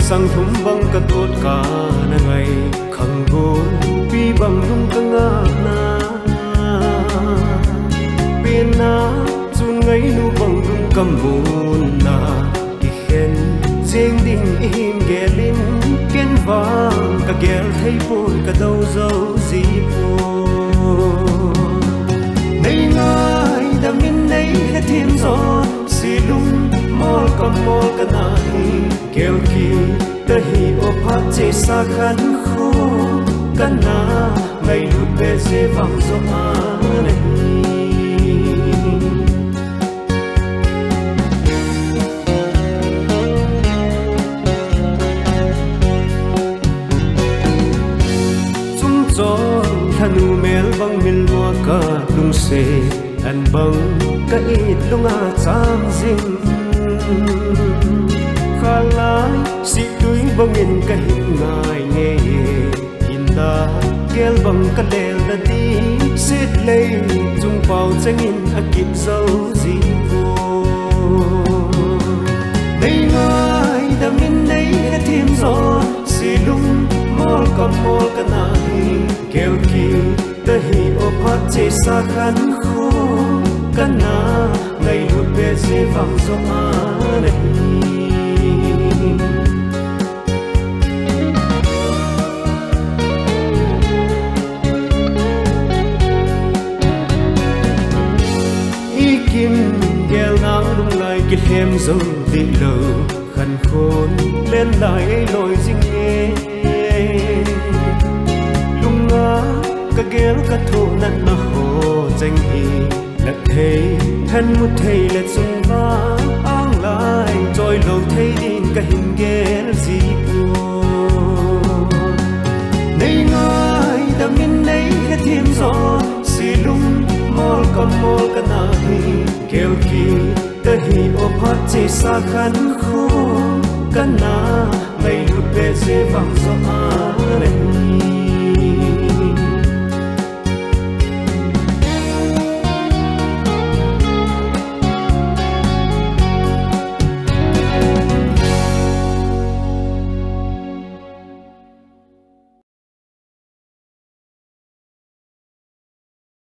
sang thum bang ka tot ka na ngai khang gon pi bang lung ka nga na pin na chun ngai nu bang lung kam mun na ki khen jeng ding im gelin ken vang ka gel thei pun ka dau zo zi pu nei ngai da min nei he thim zo si lung mol ka na hi kêu ki ta hi o phat che sa khan khu kan na ngai lu pe se vang zo a nei thanu mel bang mil mo ka lung se an bang ka it lunga cham jing khalai si tui bang in ka hit ngai nge in da gel bang ka lel na di sit lei chung pau chang in a kip zo ji vo nei ngai da min nei he thim zo si lung mol ka na hi kêu ki ta hi o phat che sa khan khu kan na ngai lu pe se vang zo a nei ikim gel nang lung lai ki hem zo di lo khan khôn lên lại ai loi jing nghe ka gel ka thu nan na ho chang hi na thei than mu thei le chung va ang lai joy lo thei din ka hin gel ji pu nei ngai da min nei he thim zo si lung mol ka na hi kêu ki ta hi o phat che sa khan khu kan na